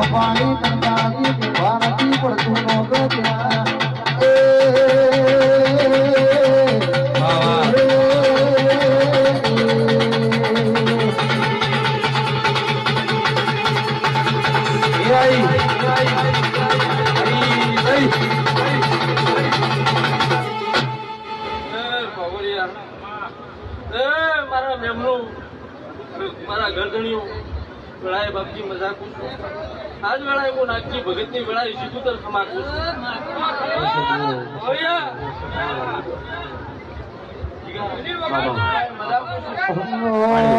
પાણી કંટાળી ભારતી પડતું નો ગત્યા મારા મેમનો મારા ગરદણીઓ વેળાએ બાપજી મજાક આજ વેળાએ હું નાગજી ભગતની વેળાએ શીખુતર ખમાકું છું